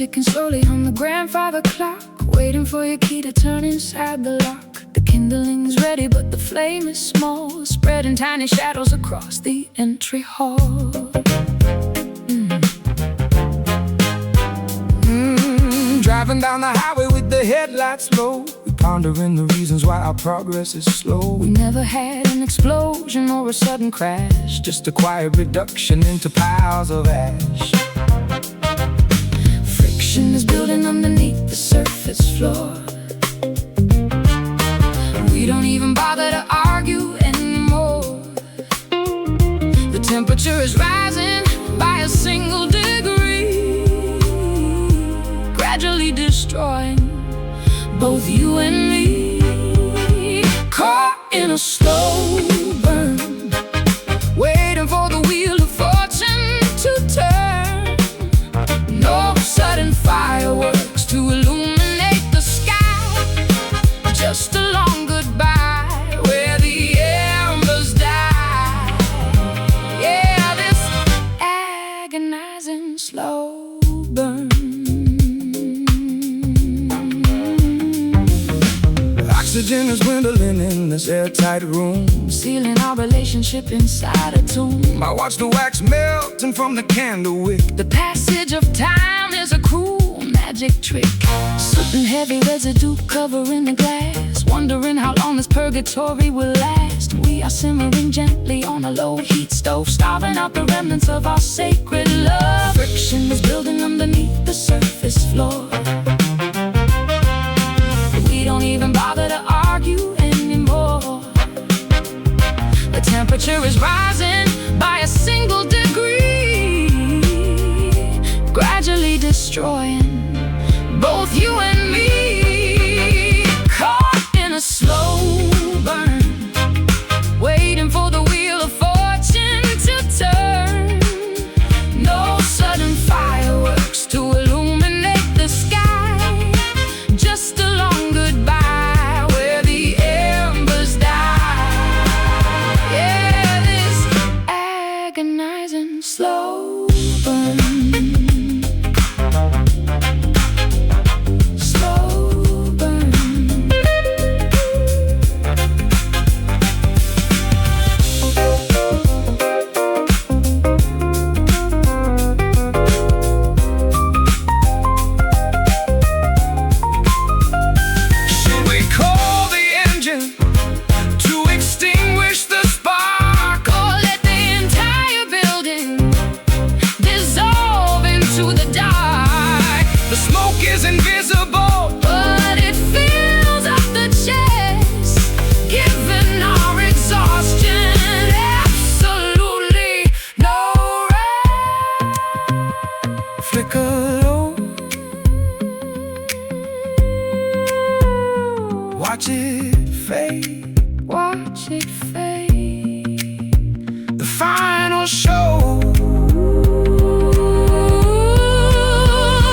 ticking slowly on the grandfather clock, waiting for your key to turn inside the lock. The kindling's ready, but the flame is small, spreading tiny shadows across the entry hall. Driving down the highway with the headlights low, we pondering the reasons why our progress is slow. We never had an explosion or a sudden crash, just a quiet reduction into piles of ash. Friction is building underneath the surface floor. We don't even bother to argue anymore. The temperature is rising by a single degree, gradually destroying both you and me. Caught in a slow burn, waiting for the wheel of fortune to turn. No sudden fireworks to illuminate the sky, just a long goodbye where the embers die. Yeah, this agonizing slow burn. Oxygen is dwindling in this airtight room, sealing our relationship inside a tomb. I watch the wax melting from the candle wick. The passage of time is a cruel magic trick. Soot and heavy residue covering the glass, wondering how long this purgatory will last. We are simmering gently on a low heat stove, starving out the remnants of our sacred love. Friction is building underneath the surface floor. We don't even bother to argue anymore. The temperature is rising by a single degree, gradually destroying both you and me. Caught in a slow burn, waiting for the wheel of fortune to turn. No sudden fireworks to illuminate the sky, just a long goodbye where the embers die. Yeah, this agonizing slow burn. Watch it fade, watch it fade. The final show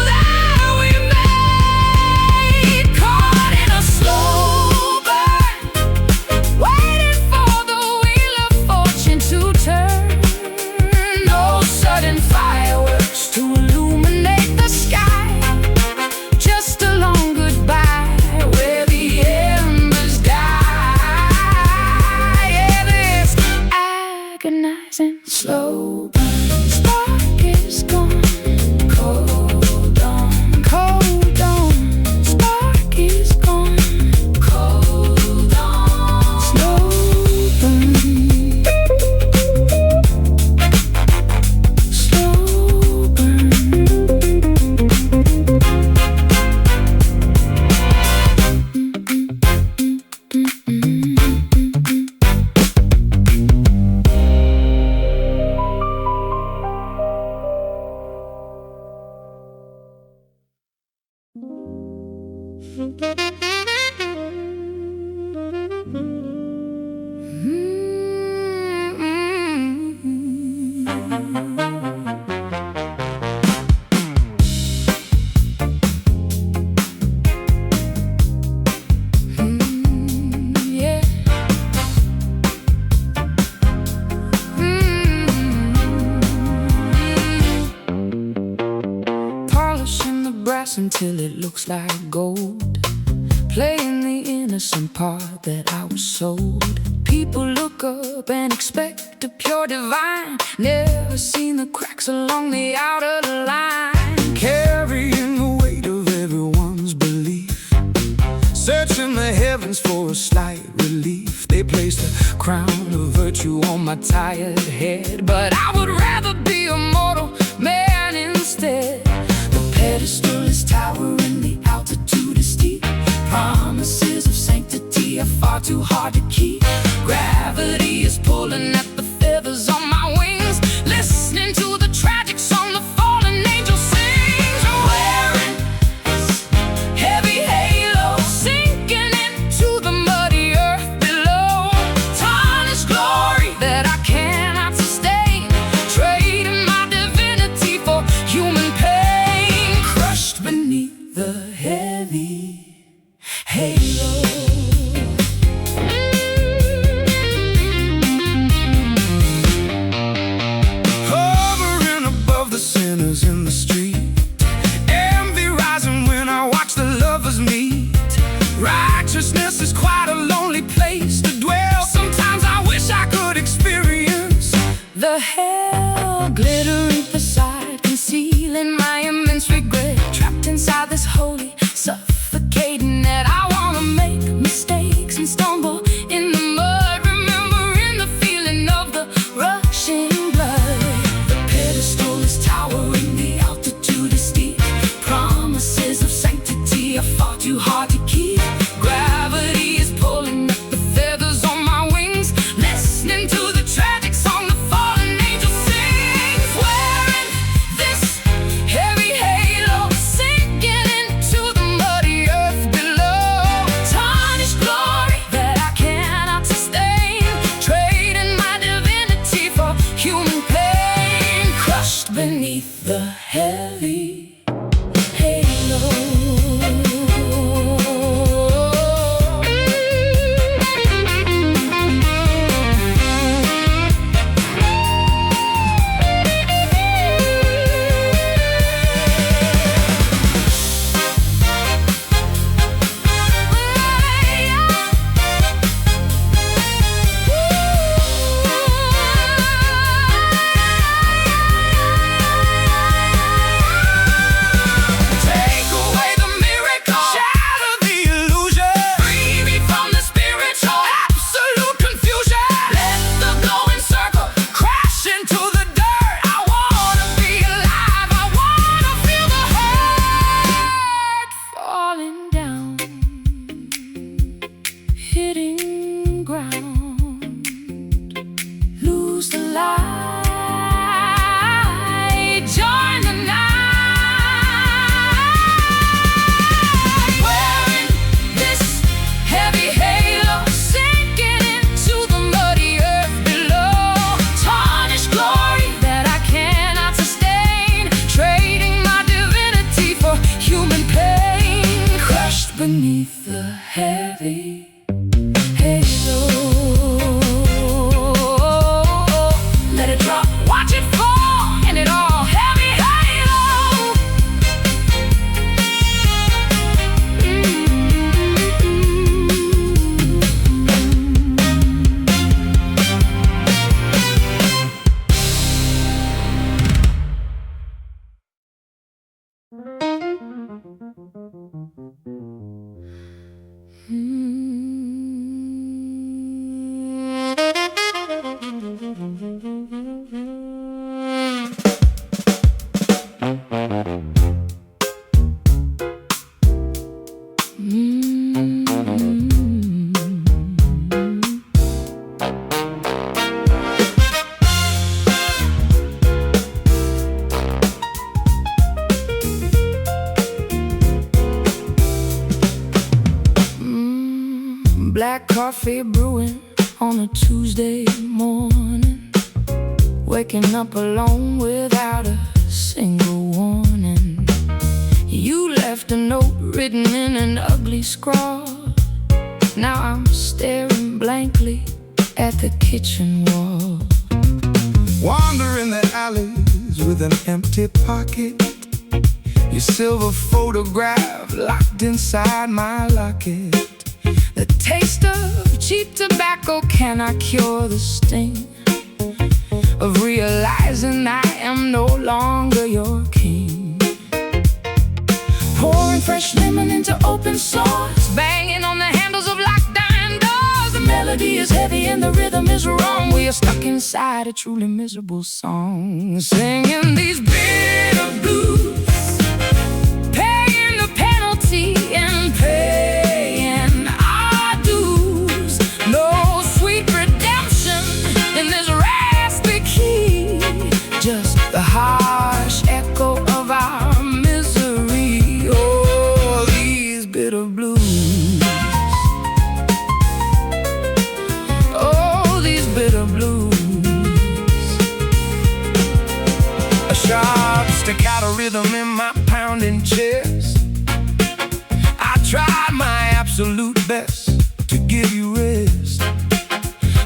that we made. Caught in a slow burn, waiting for the wheel of fortune to turn. No sudden fireworks to illuminate the sky, just a long goodbye where the embers die. Yeah, this agonizing slow burn. Spark is gone, cold on. Spark is gone, cold on. Slow burn, slow burn. until it looks like gold, playing the innocent part that I was sold. People look up and expect a pure divine, never seen the cracks along the outer line, carrying the weight of everyone's belief, searching the heavens for a slight relief. They placed a crown of virtue on my tired head, but I would rather be a mortal man instead. The pedestal is towering, the altitude is steep, promises of sanctity are far too hard to keep. Gravity is pulling at the feathers on my wings, listening to the tragic song the fallen angel sings. Wearing this heavy halo, sinking into the muddy earth below, tarnished glory that I cannot sustain, trading my divinity for human pain, crushed beneath the heavy halo. In the street, envy rising when I watch the lovers meet. Righteousness is quite a lonely place to dwell. Sometimes I wish I could experience the hell glittering beside, concealing my immense regret, trapped inside this holy, suffocating net. I wanna make mistakes and stumble in the mud, remembering the feeling of the rushing blood. The pedestal is towering, the altitude is steep, promises of sanctity are far too hard to keep. Gravity is pulling at the feathers on my wings, listening to the tragic song the fallen angel sings. Wearing this heavy halo, sinking into the muddy earth below, tarnished glory that I cannot sustain, trading my divinity for human pain, crushed beneath the heavy halo. Hitting ground, lose the light, join the night. Wearing this heavy halo, sinking into the muddy earth below, tarnished glory that I cannot sustain, trading my divinity for human pain, crushed beneath the heavy halo. Let it drop, watch it fall, and it all heavy halo. Black coffee brewing on a Tuesday morning, waking up alone without a single warning. You left a note written in an ugly scrawl. Now I'm staring blankly at the kitchen wall, wandering the alleys with an empty pocket, Your silver photograph locked inside my locket. The taste of cheap tobacco cannot cure the sting of realizing I am no longer your king. Pouring fresh lemon into open sores, banging on the handles of locked iron doors. The melody is heavy and the rhythm is wrong. We are stuck inside a truly miserable song, singing these bitter blues, paying the penalty and paying our dues. No sweet redemption in this raspy key, just the harsh echo of our misery. Oh, these bitter blues. Oh, these bitter blues. A sharp staccato rhythm in my pounding chest. I tried my absolute best to give you rest,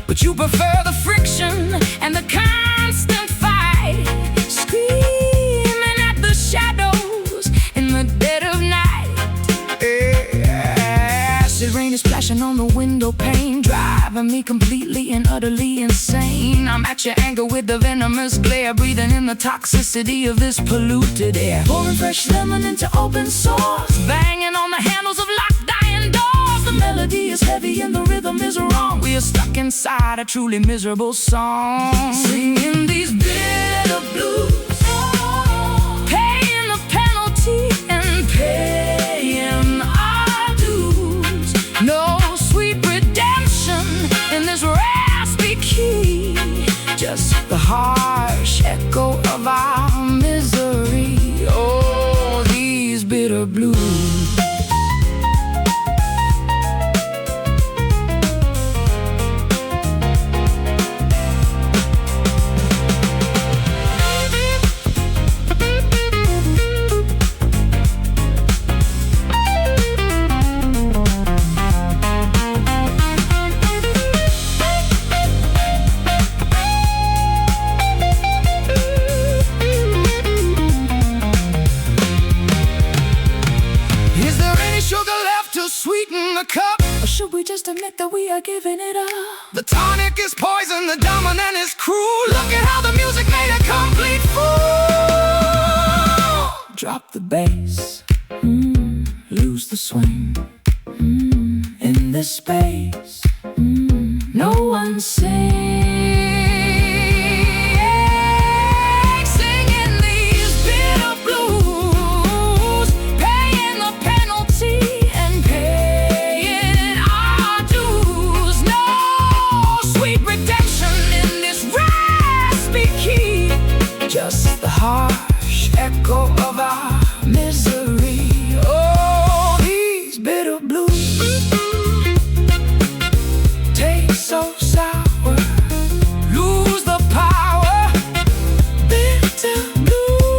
but you prefer the friction and the constant fight, screaming at the shadows in the dead of night. Acid rain is splashing on the window pane, driving me completely and utterly insane. I'm at your anger with the venomous glare, breathing in the toxicity of this polluted air. Pouring fresh lemon into open sores, banging on the handles of locked iron doors. The melody is heavy and the rhythm is wrong. We are stuck inside a truly miserable song, singing these bitter blues, paying the penalty and paying our dues. No sweet redemption in this raspy key, just the harsh echo of our misery. Oh, these bitter blues. Sweeten the cup, or should we just admit that we are giving it up? The tonic is poison, the dominant is cruel. Look at how the music made a complete fool. Drop the bass, lose the swing, in this space, no one sings. Singing these bitter blues, paying the penalty and paying our dues. No sweet redemption in this raspy key, just the harsh echo of our misery. Oh, these bitter blues taste so sour, lose the power. Bitter blues,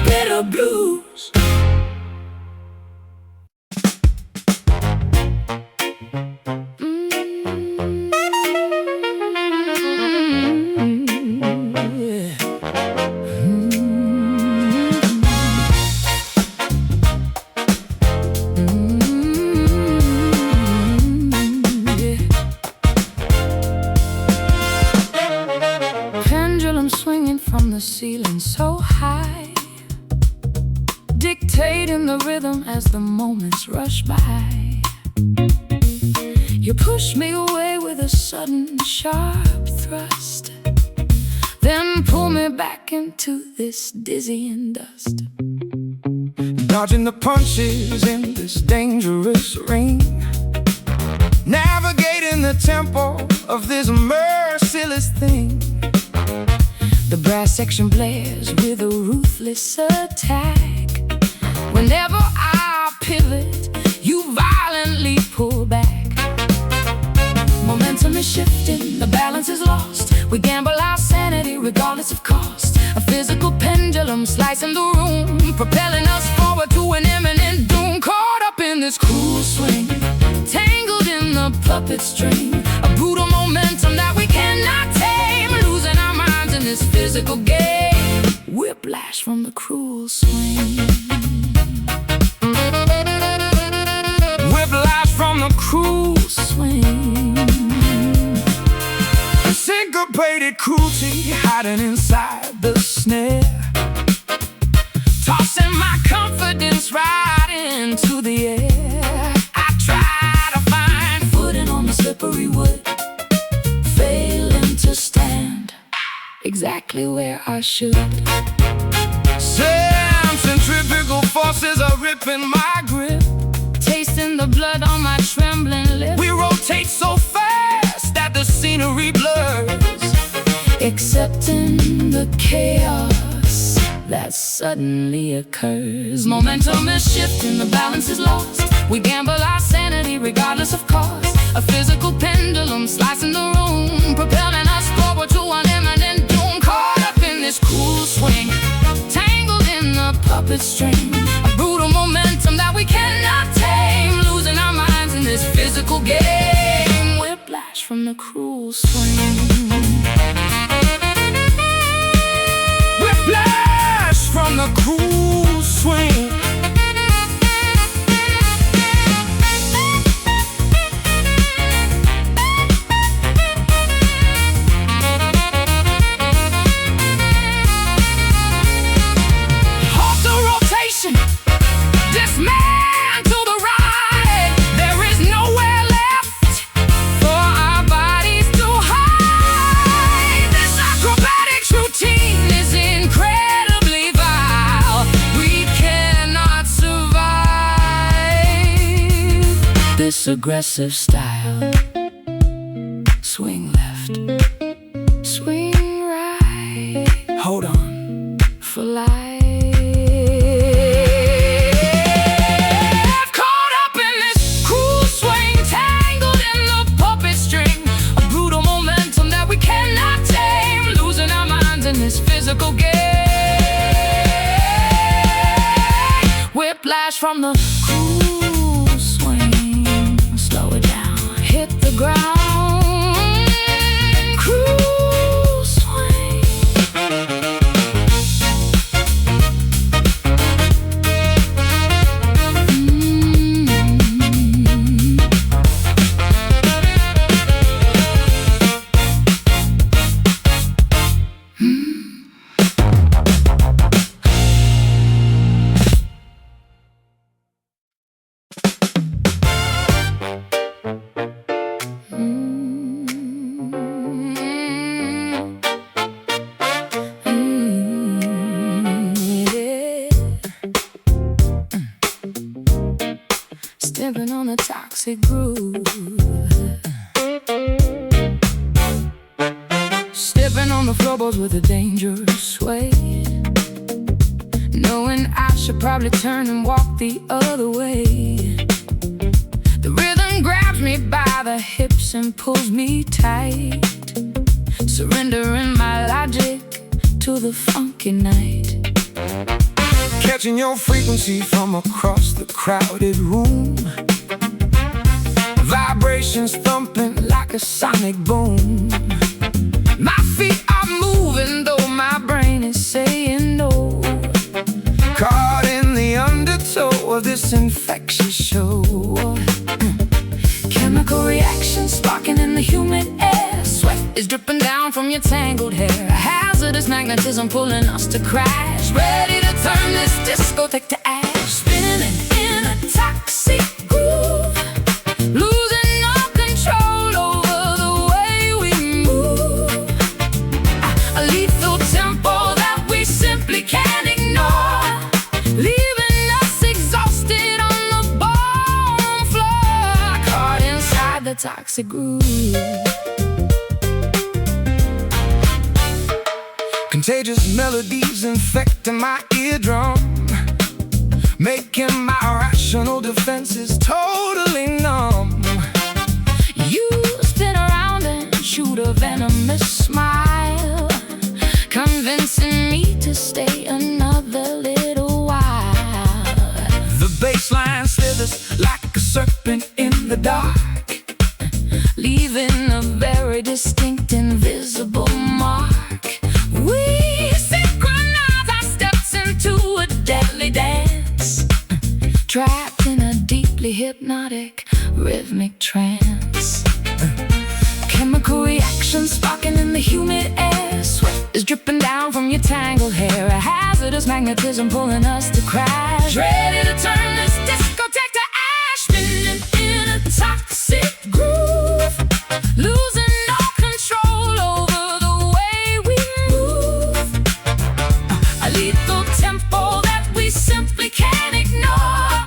bitter blues. Pendulum swinging from the ceiling so high, dictating the rhythm as the moments rush by. You push me away with a sudden sharp thrust, then pull me back into this dizzying dust. Dodging the punches in this dangerous ring, navigating the tempo of this merciless thing. The brass section blares with a ruthless attack. Whenever I pivot, you violently pull back. Momentum is shifting, the balance is lost. We gamble our sanity regardless of cost. A physical pendulum slicing the room, propelling us forward to an imminent doom. Caught up in this cruel swing, tangled in the puppet string, a brutal momentum that we cannot tame, losing our minds in this physical game. Whiplash from the cruel swing. Whiplash from the cruel swing. Syncopated cruelty hiding inside the snare, tossing my confidence right into the air. I try to find footing on the slippery wood, failing to stand exactly where I should. Centrifugal forces are ripping my grip, tasting the blood on my trembling lip. We rotate so fast that the scenery blurs, accepting the chaos that suddenly occurs. Momentum is shifting, the balance is lost. We gamble our sanity regardless of cost. A physical pendulum slicing the room, propelling us forward to an imminent doom. Caught up in this cruel swing, tangled in the puppet string, a brutal momentum that we cannot tame, losing our minds in this physical game. Whiplash from the cruel swing. Whiplash from the cruel swing. Halt the rotation, dismantle the ride. There is nowhere left for our bodies to hide. This acrobatic routine is incredibly vile. We cannot survive this aggressive style. Swing left, swing right, hold on for life. Caught up in this cruel swing, tangled in the puppet string, a brutal momentum that we cannot tame, losing our minds in this physical game. Whiplash from the cruel swing. Slow it down, hit the ground. Cruel swing. Stepping on a toxic groove, stepping on the floorboards with a dangerous sway, knowing I should probably turn and walk the other way. The rhythm grabs me by the hips and pulls me tight, surrendering my logic to the funky night. Catching your frequency from across the crowded room, vibrations thumping like a sonic boom. My feet are moving though my brain is saying no, caught in the undertow of this infectious show. Chemical reactions sparking in the humid air, sweat is dripping down from your tangled hair, hazardous magnetism pulling us to crash, ready to turn this discotheque to ash. Spinning in a toxic groove, losing all control over the way we move. A lethal tempo that we simply can't ignore, leaving us exhausted on the ballroom floor, caught inside the toxic groove. Contagious melodies infecting my eardrum, making my rational defenses totally numb. You spin around and shoot a venomous smile, convincing me to stay another little while. The bass line slithers like a serpent in the dark, very distinct, invisible mark. We synchronize our steps into a deadly dance, trapped in a deeply hypnotic, rhythmic trance. Chemical reactions sparking in the humid air. Sweat is dripping down from your tangled hair. A hazardous magnetism pulling us to crash. Ready to turn this discotheque to ash. Spinning in a toxic groove, losing all control over the way we move. A lethal tempo that we simply can't ignore,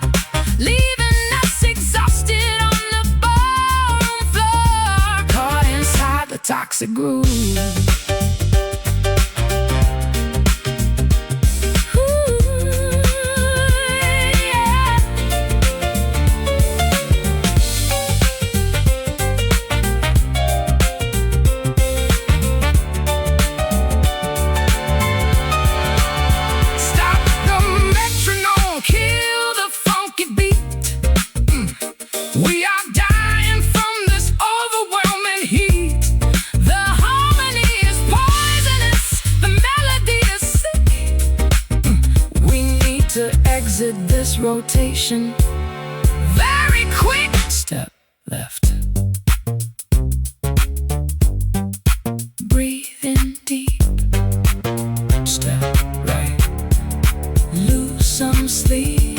leaving us exhausted on the ballroom floor, caught inside the toxic groove. We are dying from this overwhelming heat. The harmony is poisonous, the melody is sick. We need to exit this rotation very quick. Step left, breathe in deep. Step right, lose some sleep.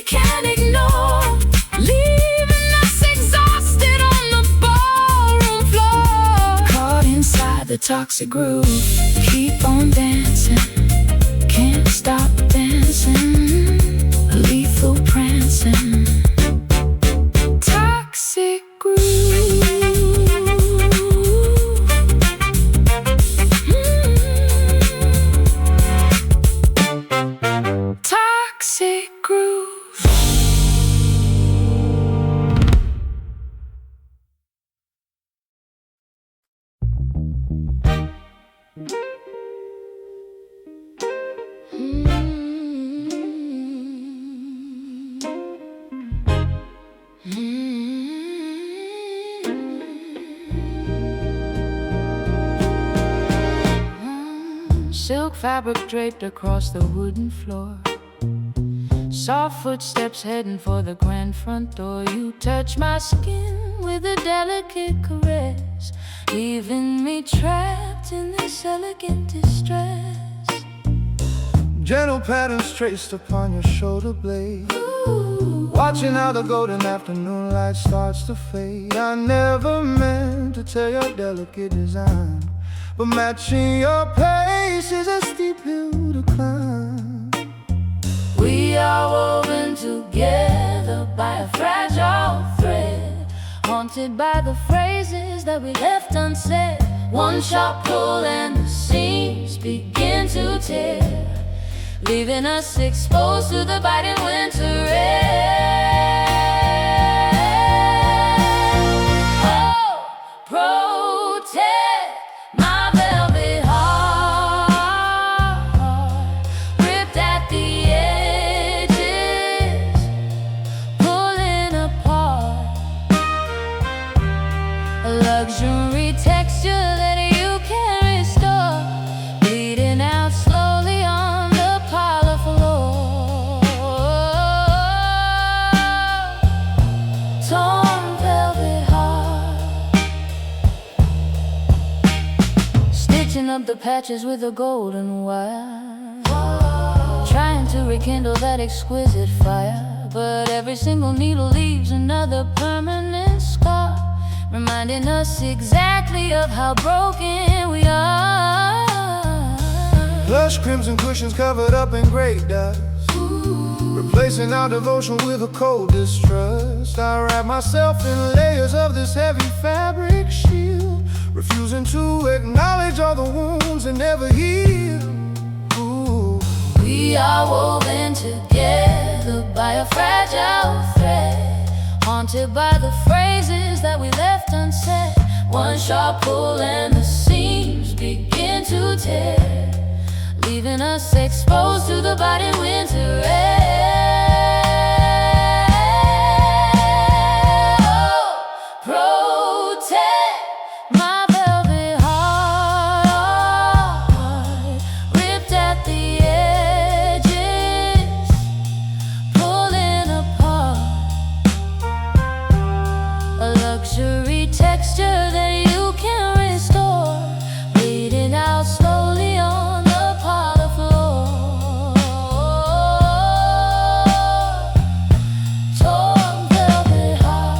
Can't ignore, leaving us exhausted on the ballroom floor, caught inside the toxic groove. Keep on dancing, can't stop dancing, lethal prancing, toxic groove. Toxic groove. Silk fabric draped across the wooden floor, soft footsteps heading for the grand front door. You touch my skin with a delicate caress, leaving me trapped in this elegant distress. Gentle patterns traced upon your shoulder blade. Ooh. Watching how the golden afternoon light starts to fade. I never meant to tear your delicate design, but matching your pace is a steep hill to climb. We are woven together by a fragile thread, haunted by the phrases that we left unsaid. One sharp pull and the seams begin to tear, leaving us exposed to the biting winter air. Oh, protect my velvet heart, ripped at the edges, pulling apart. A luxury texture that you can restore, bleeding out slowly on the parlor floor. Torn velvet heart, stitching up the patches with a golden wire, trying to rekindle that exquisite fire, but every single needle leaves another permanent scar, reminding us exactly of how broken we are. Lush crimson cushions covered up in great dust, replacing our devotion with a cold distrust. I wrap myself in layers of this heavy fabric shield, refusing to acknowledge all the wounds that never heal. Ooh. We are woven together by a fragile thread, haunted by the phrases that we left unsaid. One sharp pull and the seams begin to tear, leaving us exposed to the biting winter air. Oh, protect my velvet heart, ripped at the edges, pulling apart. A luxury texture that you can restore, bleeding out slowly on the parlor floor. Torn velvet heart.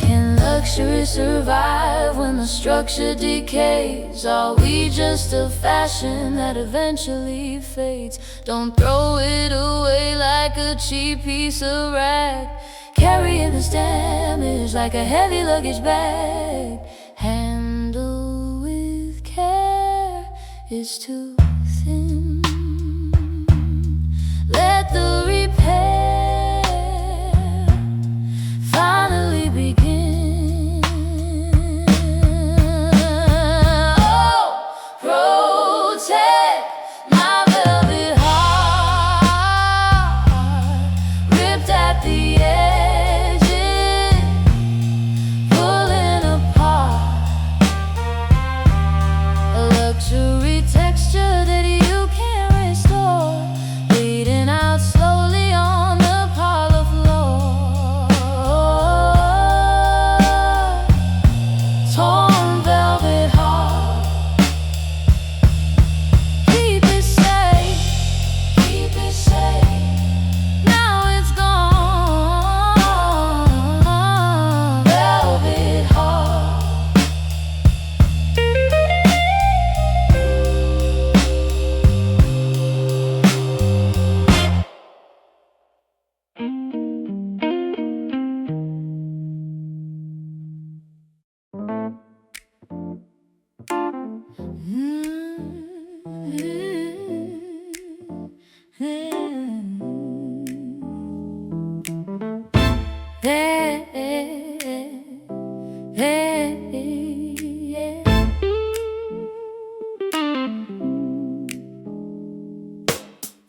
Can luxury survive when the structure decays? Are we just a fashion that eventually fades? Don't throw it away like a cheap piece of rag. Carrying this damage like a heavy luggage bag. Handle with care is too thin. Let the repair finally begin. Oh, protect my velvet heart, ripped at the edges, pulling apart. A luxury texture that you can't restore, bleeding out slowly on the parlor floor. Torn velvet heart. Keep it safe, keep it safe. Now it's gone. Velvet heart.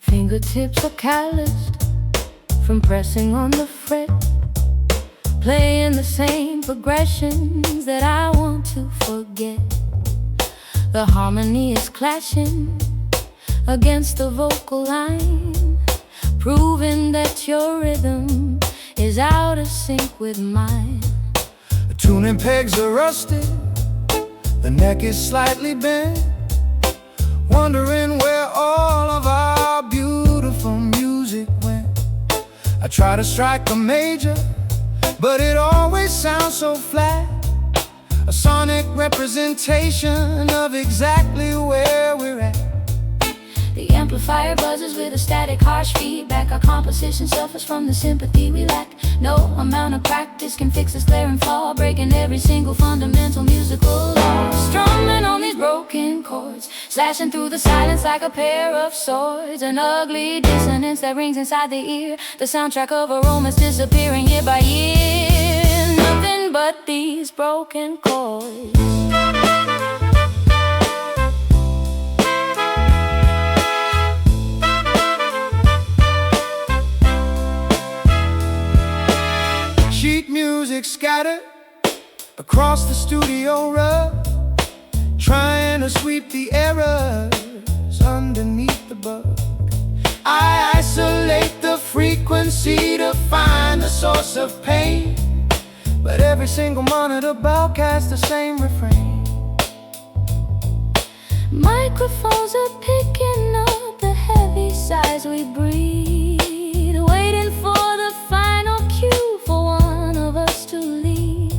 Fingertips are calloused from pressing on the fret, playing the same progressions that I want to forget. The harmony is clashing against the vocal line, proving that your rhythm is out of sync with mine. The tuning pegs are rusted, the neck is slightly bent, wondering where all of our beautiful music went. I try to strike a major, but it always sounds so flat. A sonic representation of exactly where we're at. The amplifier buzzes with a static, harsh feedback. Our composition suffers from the sympathy we lack. No amount of practice can fix this glaring flaw, breaking every single fundamental musical law. Strumming on these broken chords, slashing through the silence like a pair of swords. An ugly dissonance that rings inside the ear, the soundtrack of a romance disappearing year by year. Nothing but these broken chords. Sheet music scattered across the studio rug, trying to sweep the errors underneath the bug. I isolate the frequency to find the source of pain, but every single monitor broadcasts the same refrain. Microphones are picking up the heavy sighs we breathe, waiting for the final cue for one of us to leave.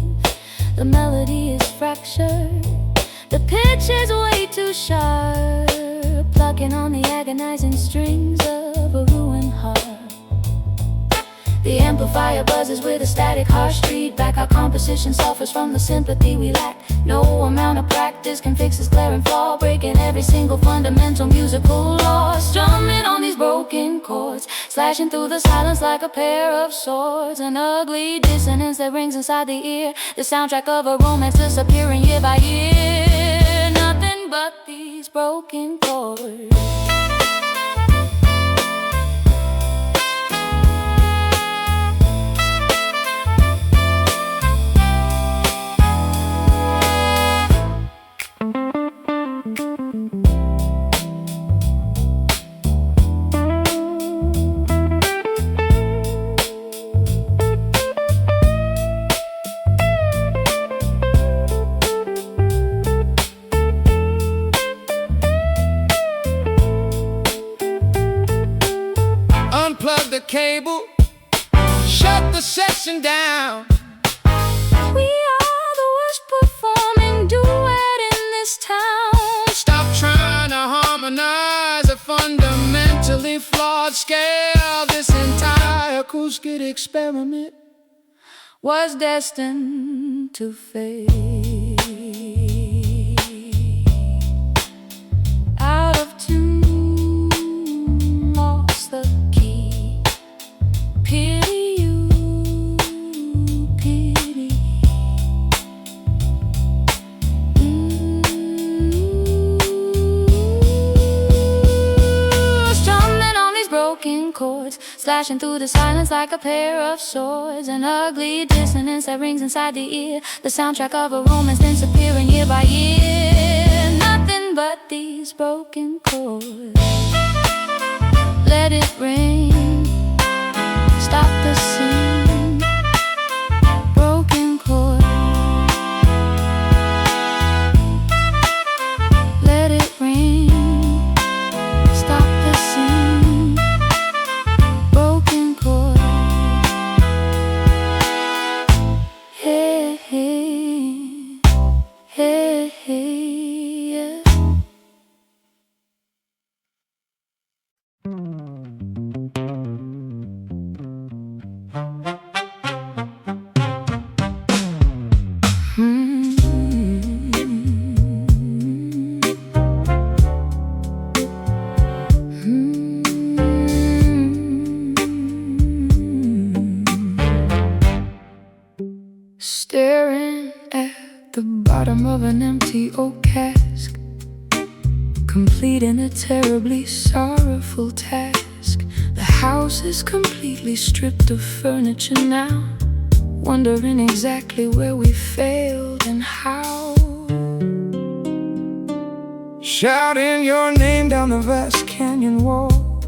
The melody is fractured, the pitch is way too sharp, plucking on the agonizing strings of a ruined heart. The amplifier buzzes with a static harsh feedback. Our composition suffers from the sympathy we lack. No amount of practice can fix this glaring flaw, breaking every single fundamental musical law. Strumming on these broken chords, slashing through the silence like a pair of swords. An ugly dissonance that rings inside the ear, the soundtrack of a romance disappearing year by year. Nothing but these broken chords. Unplug the cable, shut the session down. We are the worst performing duet in this town. Stop trying to harmonize a fundamentally flawed scale. This entire acoustic experiment was destined to fade. Out of tune, lost the key. Pity you, pity. Strumming on these broken chords, slashing through the silence like a pair of swords. An ugly dissonance that rings inside the ear, the soundtrack of a romance disappearing year by year. Nothing but these broken chords. Let it rain, stop the scene. Broken chords. Let it rain, stop the scene. Broken chords. Hey, hey, hey, hey, yeah. Staring at the bottom of an empty oak cask, completing a terribly sorrowful task. The house is completely stripped of furniture now, wondering exactly where we failed and how. shouting your name down the vast canyon wall,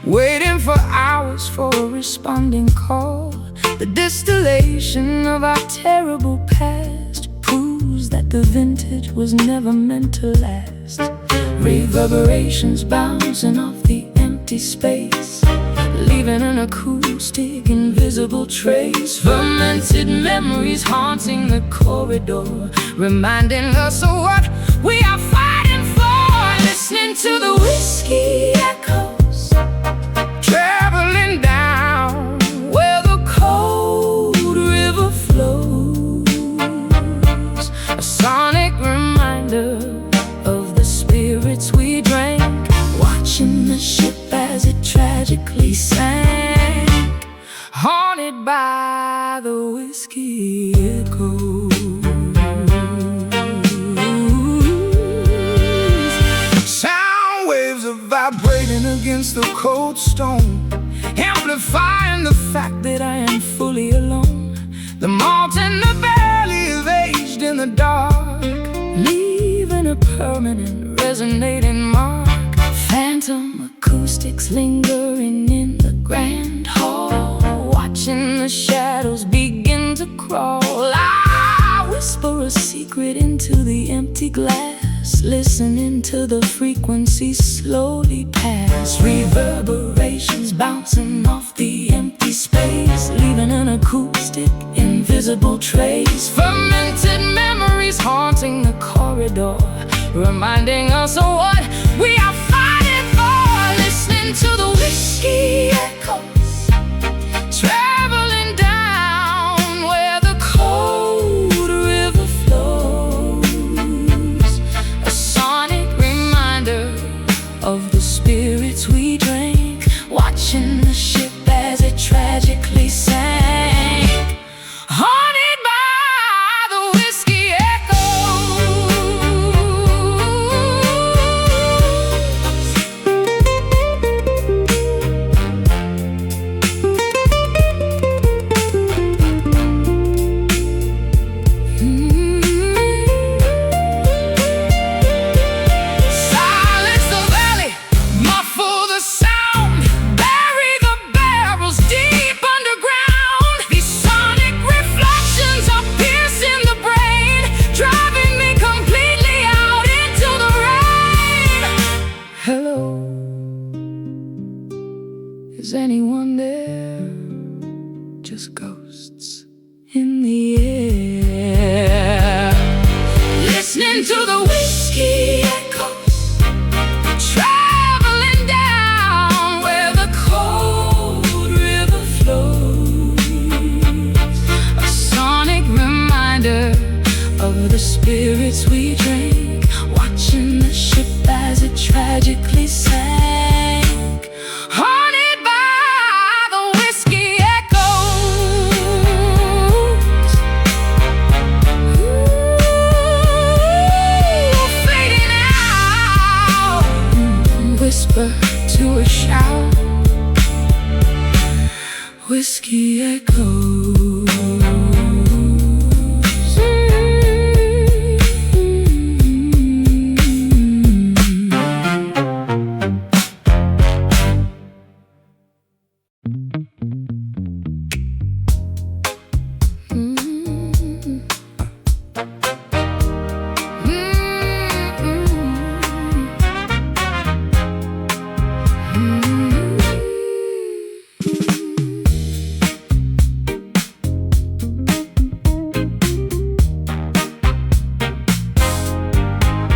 waiting for hours for a responding call. The distillation of our terrible past proves that the vintage was never meant to last. Reverberations bouncing off the empty space, leaving an acoustic, invisible trace. Fermented memories haunting the corridor, reminding us of what we are fighting for. Listening to the whiskey echoes, traveling down where the cold river flows. A sonic reminder of the spirits we drank, watching the ship as it tragically sank, haunted by the whiskey echoes. Sound waves are vibrating against the cold stone, amplifying the fact that I am fully alone. The malt and the barley have aged in the dark, leaving a permanent resonating mark. Phantom acoustics lingering in the grand hall, watching the shadows begin to crawl. I whisper a secret into the empty glass, listening to the frequencies slowly pass. Reverberations bouncing off the empty space, leaving an acoustic, invisible trace. Fermented memories haunting the corridor, reminding us of what we are fighting for. Listening to the whiskey echoes, traveling watching the ship as it tragically sank, haunted by the whiskey echoes. Silence the valley, muffle the sound, bury the barrels deep underground. These sonic reflections are piercing the brain, driving me completely out into the rain. Hello, is anyone there? Just ghosts in the air, listening to the whiskey echoes, traveling down where the cold river flows. A sonic reminder of the spirits we drank, watching the ship as it tragically sank, haunted by the whiskey echoes. Ooh, fading out, whisper to a shout, whiskey echoes.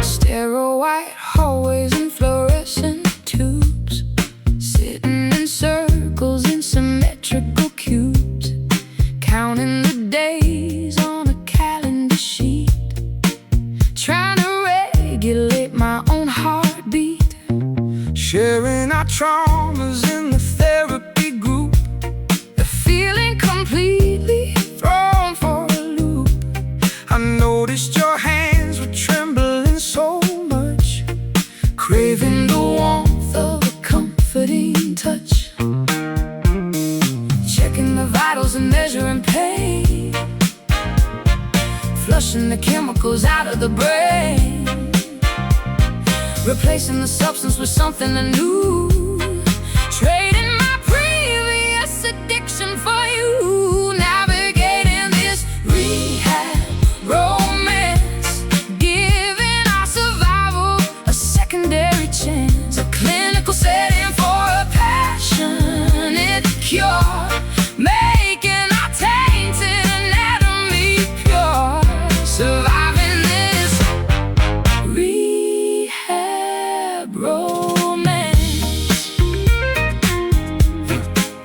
Sterile white hallways and fluorescent tubes, sitting in circles in symmetrical cubes, counting the days on a calendar sheet, trying to regulate my own heartbeat, sharing our traumas in the therapy group, feeling completely thrown for a loop. I noticed your hands were trembling so much, craving the warmth of a comforting touch, checking the vitals and measuring pain, flushing the chemicals out of the brain, replacing the substance with something new, trading my previous addiction for you, navigating this rehab romance, giving our survival a secondary chance, a clinical setting for a passionate cure, making our tainted anatomy pure, surviving this rehab romance.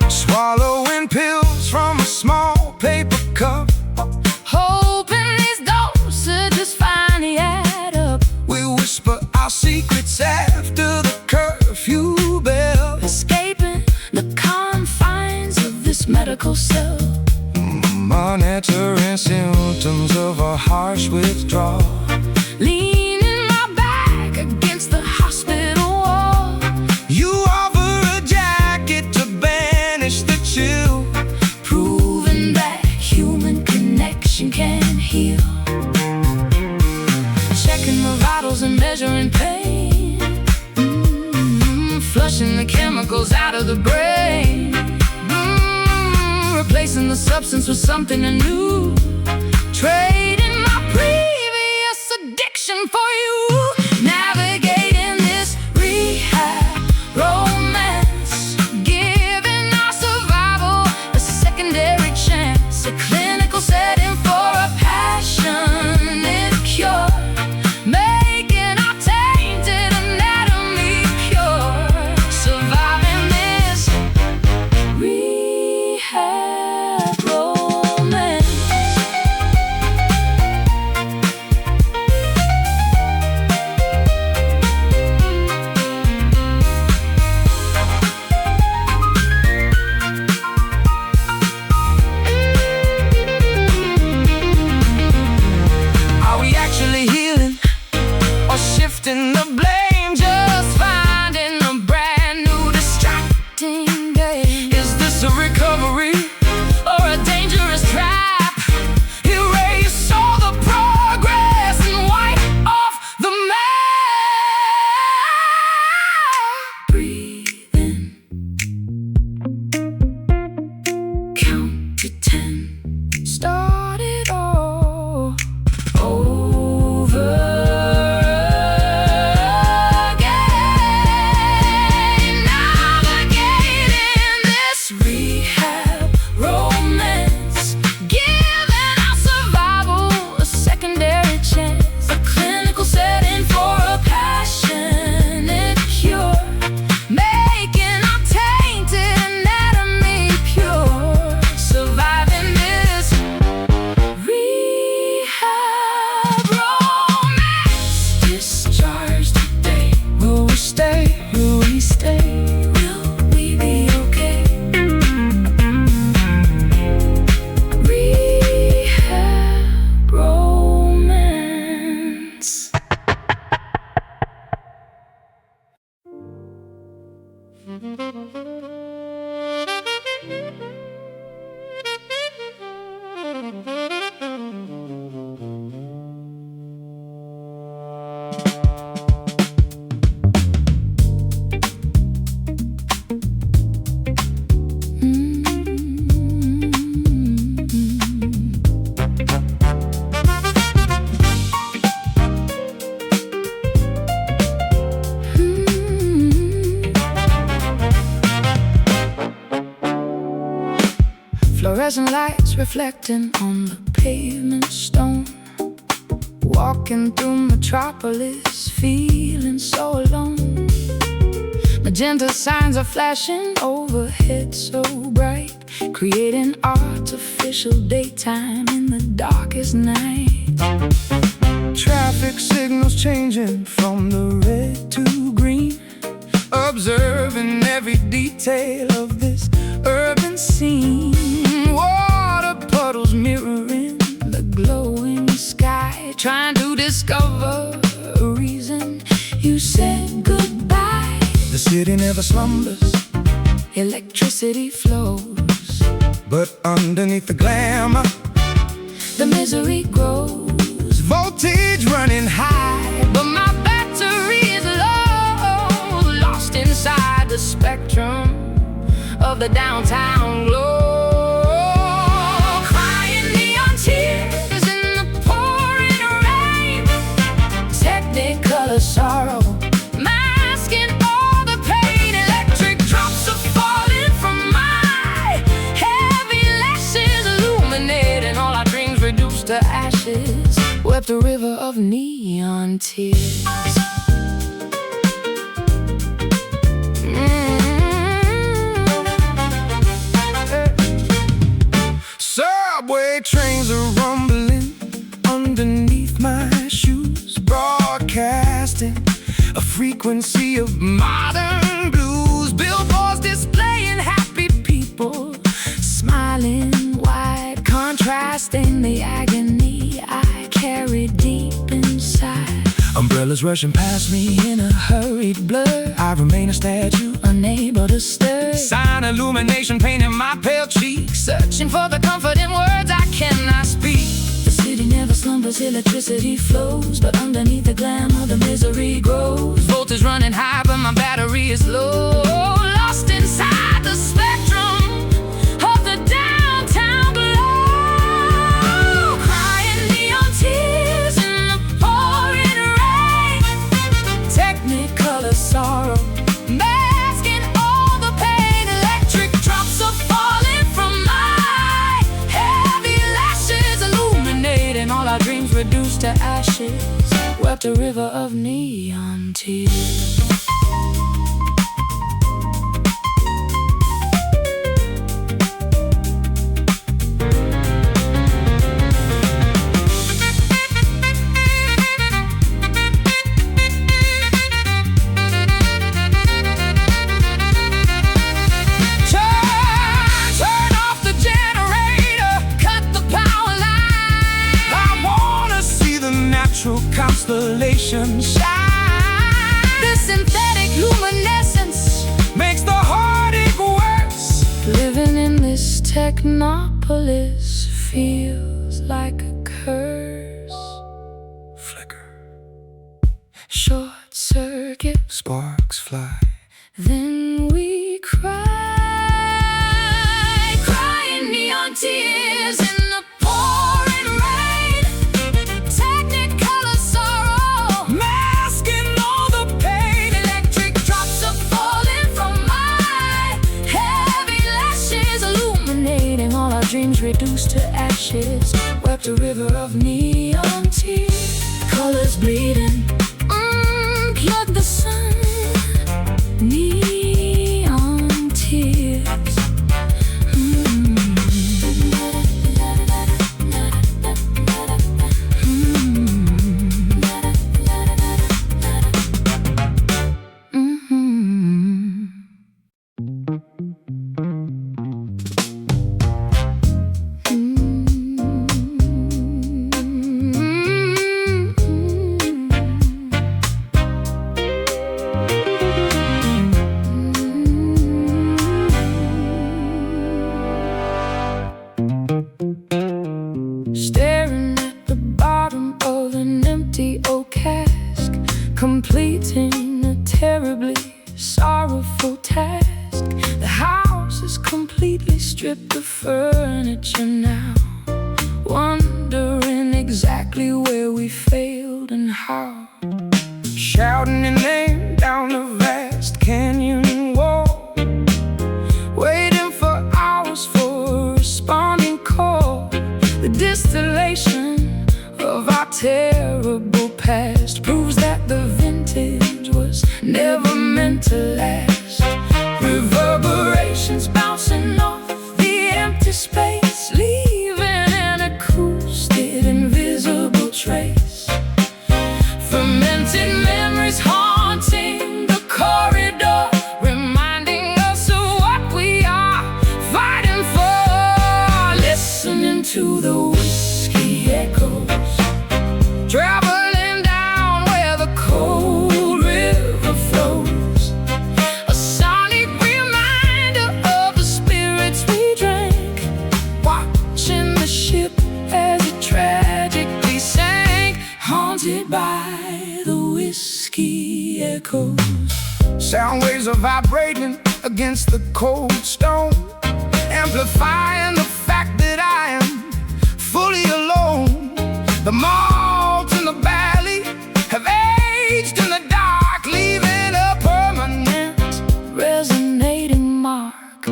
Swallowing pills from a small paper cup, hoping these dosages finally add up. We whisper our secrets after the curfew bell, escaping the confines of this medical cell, monitoring symptoms of a harsh withdrawal, leaning my back against the hospital wall. You offer a jacket to banish the chill, proving that human connection can heal, checking the vitals and measuring pain, flushing the chemicals out of the brain, replacing the substance with something new, trading my previous addiction for you, navigating this rehab romance, giving our survival a secondary chance, a clinical setting for a passionate cure, making our tainted anatomy pure, surviving this rehab romance. chance of recovery or a dangerous trap. Erase all the progress and wipe off the map. Breathe in, count to 10, start it all over again. Navigating this rehab romance, giving our survival a secondary chance. A clinical setting for a passionate cure, making our tainted anatomy pure. Surviving this rehab romance. Discharged today. Will we stay? Will we stay? Will we be okay? Rehab romance. Fluorescent lights reflecting on the pavement stone. Walking through metropolis, feeling so alone. Magenta signs are flashing overhead so bright, creating artificial daytime in the darkest night. Traffic signals changing from the red to green, Observing every detail of this urban scene. water puddles mirroring The glowing sky, trying to discover a reason you said goodbye. the city never slumbers, Electricity flows, but underneath the glamour, the misery grows. voltage running high. But my battery is low, lost inside the spectrum of the downtown glow. Crying neon tears in the pouring rain, technicolor sorrow masking all the pain. Electric drops are falling from my heavy lashes, illuminating all our dreams reduced to ashes. Wept a river of neon tears. Subway trains are rumbling underneath my shoes, broadcasting a frequency of modern blues. Billboards displaying happy people, smiling wide, contrasting the agony I carry deep inside. Umbrellas rushing past me in a hurried blur. I remain a statue, Unable to stir, sign illumination painting my pale cheeks. searching for the comfort in words I cannot speak. The city never slumbers, electricity flows, but underneath the glamour the misery grows. Voltage running high, but my battery is low, lost inside the spectrum of the downtown glow. Crying neon tears in the pouring rain, technicolor sorrow masking all the pain. Electric drops are falling from my heavy lashes, illuminating all our dreams reduced to ashes. Wept a river of neon tears. Turn off the generator, cut the power line. I wanna see the natural constellation shine. This synthetic luminescence Makes the heartache worse. living Technopolis feels like a curse. Flicker, Short circuit, sparks fly. then we cry. Crying neon tears in the pouring rain. Technicolor sorrow, masking all the pain. Electric drops are falling from my heavy lashes, illuminating all our dreams reduced to ashes. Wept a river of neon tears, colors bleeding. Plug the sun, neon tears. Staring at the bottom of an empty oak cask, completing a terribly sorrowful task. The house is completely stripped of furniture now, wondering exactly where we failed and how. Shouting your name down the vast canyon wall, waiting for hours for a responding call. The distillation of our terrible past proves that the vintage was never meant to last. Reverberations bouncing off the empty space, leaving an acoustic, invisible trace. Fermented memories haunting the corridor, reminding us of what we are fighting for. Listening to the whiskey echoes, traveling down where the cold river flows. A sonic reminder of the spirits we drank, watching the ship as it tragically sank, haunted by the whiskey echoes. Sound waves are vibrating against the cold stone, amplifying the fact that I am fully alone. The malts in the valley have aged in the dark, leaving a permanent Resonating mark.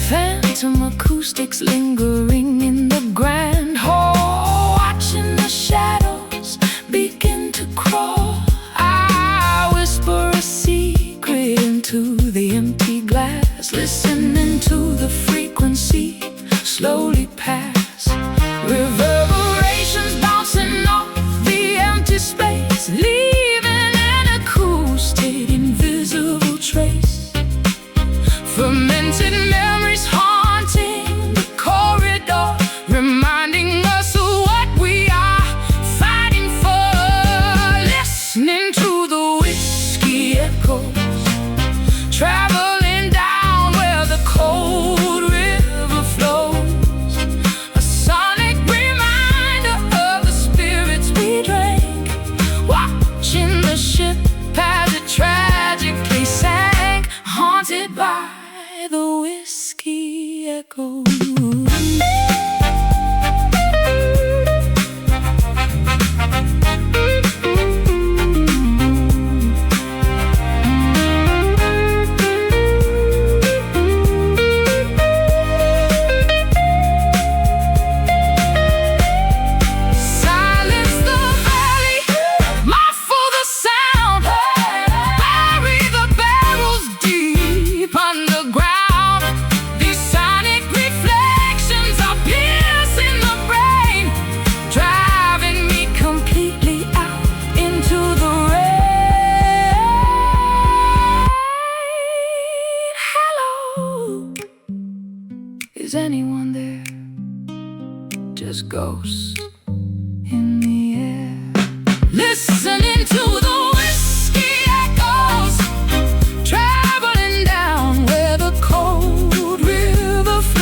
Phantom acoustics lingering in the grand hall, watching the shadows begin to crawl. I whisper a secret into the empty glass, listening to the frequency slowly pass. Reverberations bouncing off the empty space, leaving an acoustic, invisible trace. Fermented memories haunting the corridor, reminding us of what we are fighting for. Listening to the whiskey echoes, traveling down where the cold river flows. A sonic reminder of the spirits we drank, watching the ship as it tragically sank, haunted by the whiskey echoes. Silence the valley, muffle the sound, bury the barrels deep underground. These sonic reflections are piercing the brain, driving me completely out into the rain. Hello, is anyone there? Just ghosts in the air. Listening to the whiskey echoes, traveling down where the cold river flows.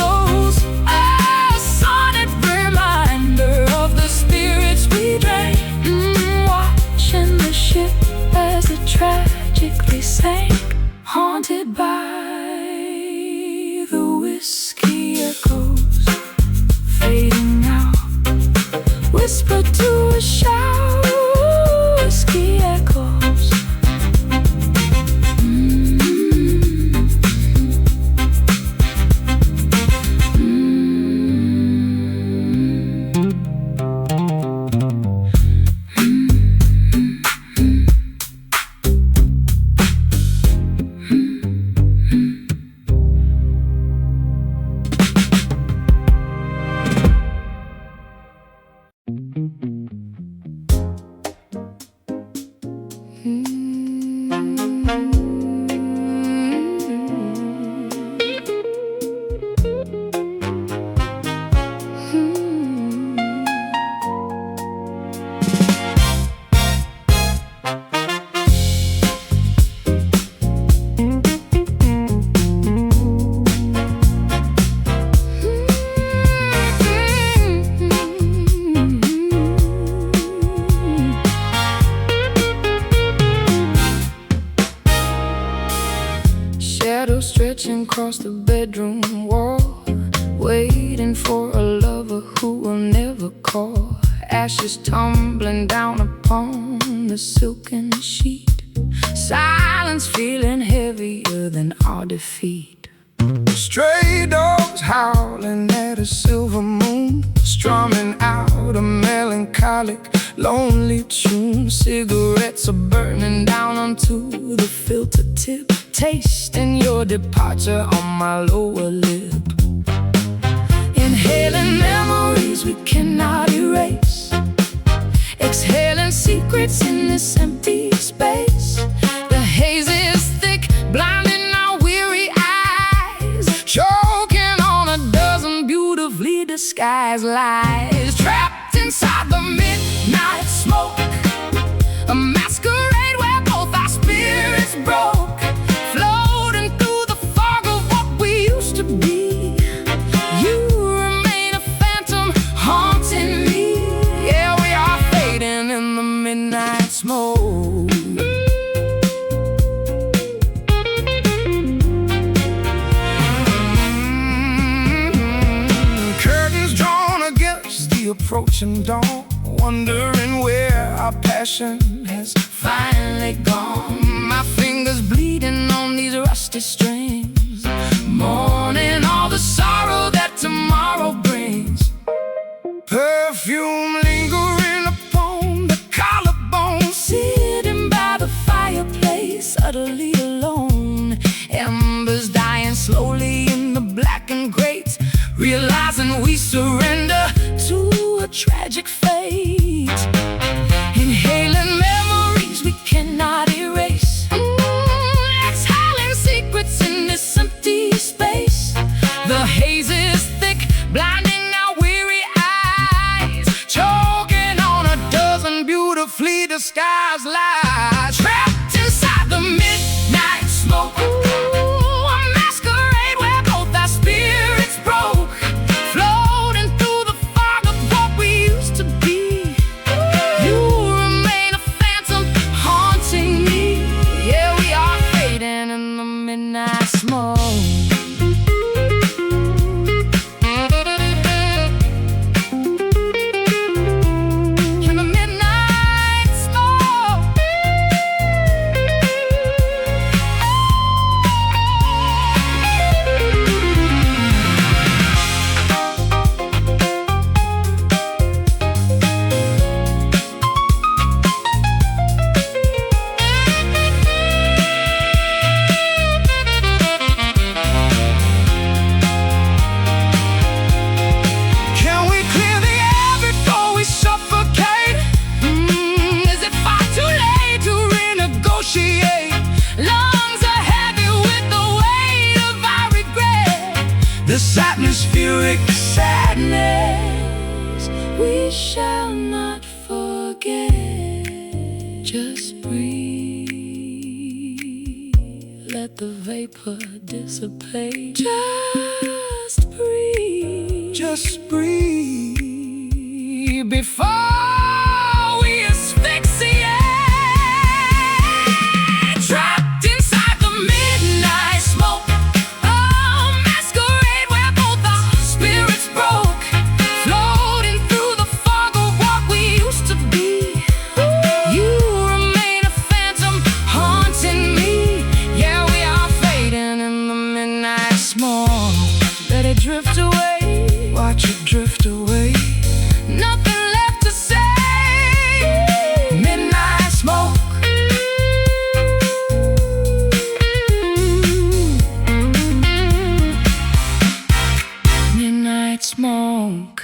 whiskey echoes fading out, whisper to a shout, whiskey echoes. Shadows stretching across the bedroom wall, waiting for a lover who will never call. Ashes tumbling down upon the silken sheet, silence feeling heavier than our defeat. Stray dogs howling at a silver moon, strumming out a melancholic, lonely tune. Cigarettes are burning down onto the filter tip, tasting your departure on my lower lip. Inhaling memories we cannot erase, exhaling secrets in this empty space. The haze is thick, blinding our weary eyes, choking on a dozen beautifully disguised lies. Trapped inside the midnight smoke, a masquerade where both our spirits broke, floating through the fog of what we used to be. You remain a phantom haunting me. Yeah, we are fading in the midnight smoke. Curtains drawn against the approaching dawn, wondering where our passion has finally gone. My fingers bleeding on these rusty strings, mourning all the sorrow that tomorrow brings. Perfume lingering upon the collarbone, sitting by the fireplace, utterly alone. Embers dying slowly in the blackened grate, realizing we surrender to a tragic fate. Inhaling memories we cannot erase, exhaling secrets in this empty space. The haze is thick, blinding our weary eyes, choking on a dozen beautifully disguised lies. Trapped inside the midnight smoke, a masquerade where both our spirits broke, floating through the fog of what we used to be. You remain a phantom haunting me. Yeah, we are fading in the midnight smoke. In the midnight smoke. Can we clear the air before we suffocate? Is it far too late to renegotiate? Lungs are heavy with the weight of our regret, this atmospheric sadness we shall not forget. Just breathe, let the vapor dissipate. Just breathe, before we asphyxiate. Trapped inside the midnight smoke, a masquerade they drift away. Watch it drift away. Nothing left to say. Midnight smoke. Midnight smoke.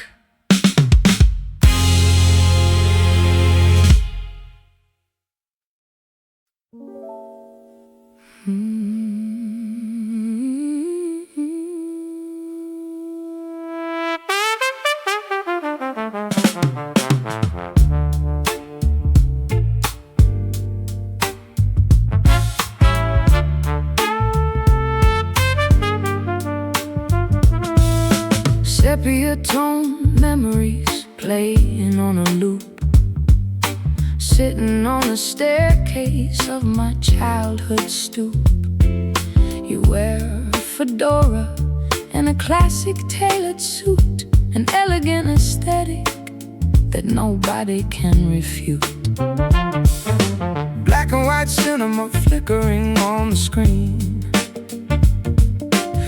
Sepia tone memories playing on a loop, sitting on the staircase of my childhood stoop. You wear a fedora and a classic tailored suit, an elegant aesthetic that nobody can refute. Black and white cinema flickering on the screen,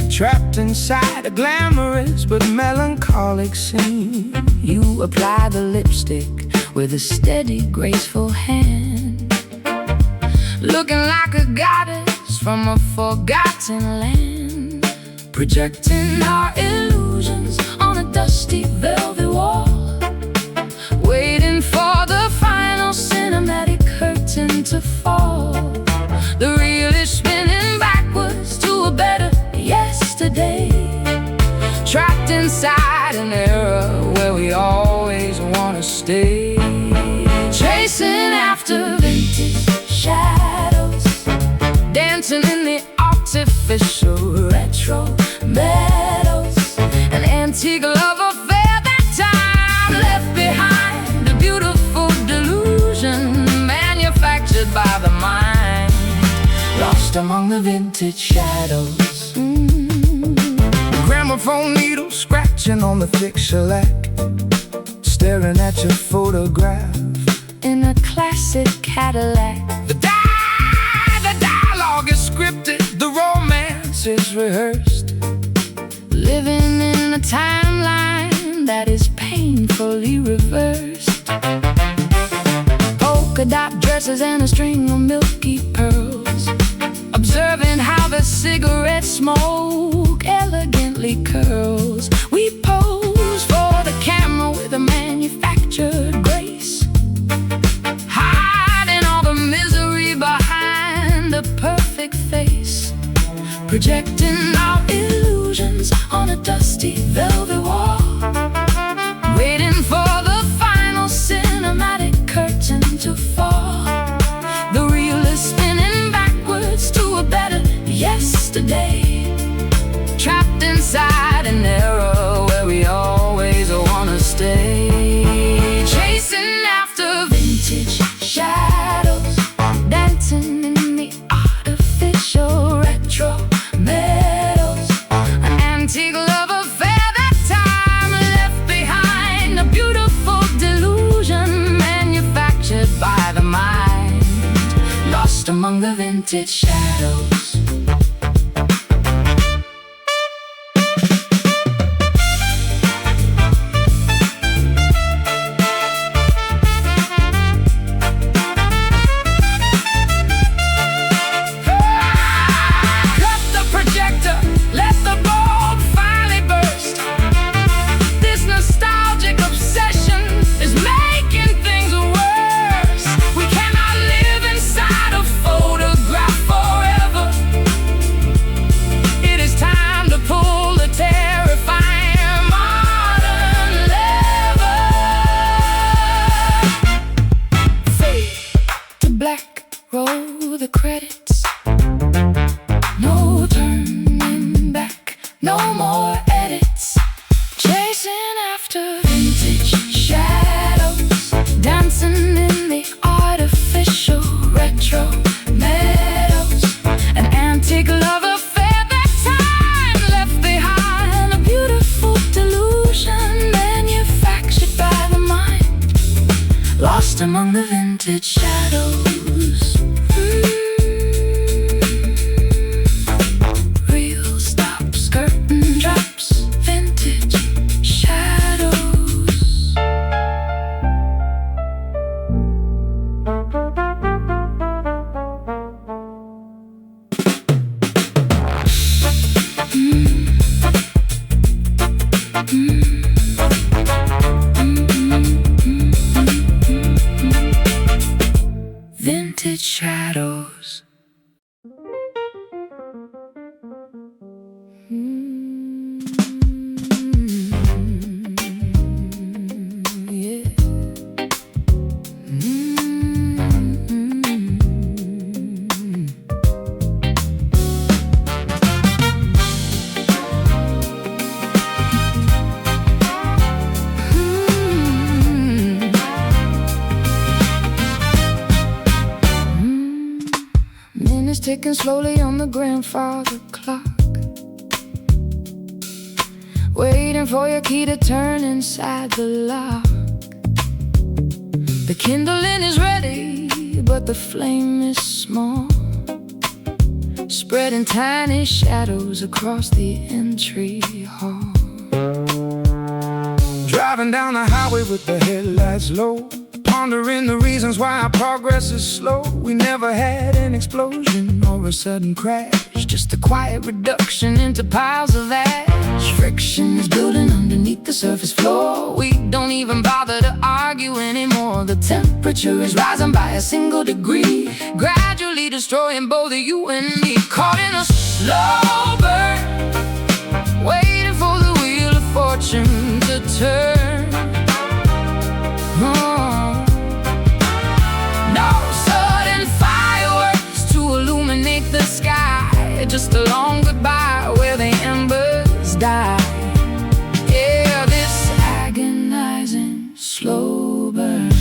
trapped inside a glamorous but melancholic scene. You apply the lipstick with a steady, graceful hand, looking like a goddess from a forgotten land, projecting our illusions on a dusty velvet wall, waiting for the final cinematic curtain to fall. The reel is spinning backwards to a better yesterday, trapped inside an era where we always want to stay, chasing after vintage shadows, dancing in the artificial retro meadows, an antique love affair that time left behind, a beautiful delusion manufactured by the mind, lost among the vintage shadows. Gramophone needle scratching on the thick shellac, staring at your photograph in a classic Cadillac. The dialogue is scripted, the romance is rehearsed, living in a timeline that is painfully reversed. Polka dot dresses and a string of milky pearls, observing how the cigarette smoke elegantly curls. We pose for the camera with a manufactured grace, hiding all the misery behind a perfect face, projecting our illusions on a dusty velvet wall, waiting for the final cinematic curtain to fall. The reel is spinning backwards to a better yesterday, trapped inside an era where we always want to stay, chasing after vintage shadows, dancing in the artificial retro meadows, an antique love affair that time left behind, a beautiful delusion manufactured by the mind, lost among the vintage shadows. Roll the credits, no turning back, no more edits, chasing after vintage shadows, dancing in the artificial retro meadows, an antique love affair that time left behind, a beautiful delusion manufactured by the mind, lost among the vintage shadows. Reel stops, curtain drops, Vintage shadows. Yeah. Minutes ticking slowly on the grandfather clock, waiting for your key to turn inside the lock. The kindling is ready, but the flame is small, spreading tiny shadows across the entry hall. Driving down the highway with the headlights low, pondering the reasons why our progress is slow. We never had an explosion or a sudden crash, just a quiet reduction into piles of ash. Friction is building underneath the surface floor. We don't even bother to argue anymore. The temperature is rising by a single degree, gradually destroying both you and me. Caught in a slow burn, waiting for the wheel of fortune to turn. No sudden fireworks to illuminate the sky, just a long goodbye where the embers die. Yeah, this agonizing slow burn.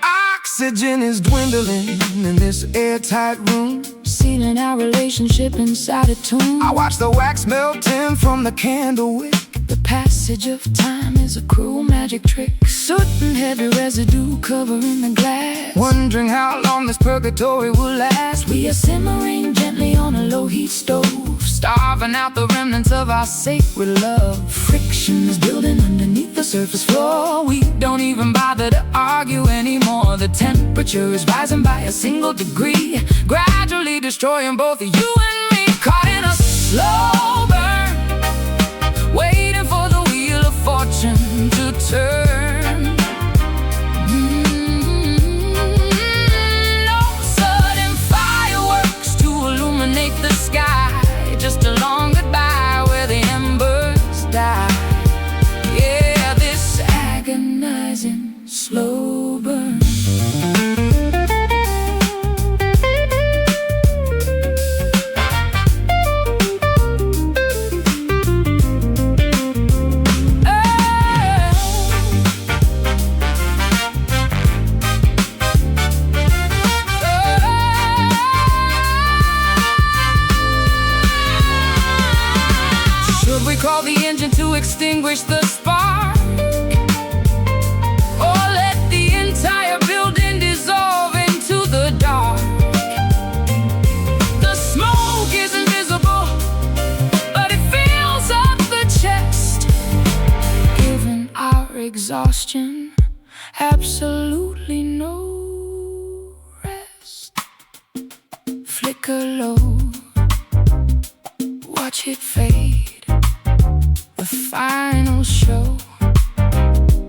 Oxygen is dwindling in this airtight room, sealing our relationship inside a tomb. I watch the wax melting from the candle wick. The passage of time is a cruel magic trick. Soot and heavy residue covering the glass, wondering how long this purgatory will last. We are simmering gently on a low heat stove, starving out the remnants of our sacred love. Friction is building underneath the surface floor. We don't even bother to argue anymore. The temperature is rising by a single degree, gradually destroying both you and me. Caught in a slow burn, waiting for the wheel of fortune to turn. No sudden fireworks to illuminate the sky, just a long goodbye where the embers die. Yeah, this agonizing slow burn. Call the engine to extinguish the spark, or let the entire building dissolve into the dark. The smoke is invisible, but it fills up the chest, giving our exhaustion absolutely no rest. Flicker low, watch it fade, the final show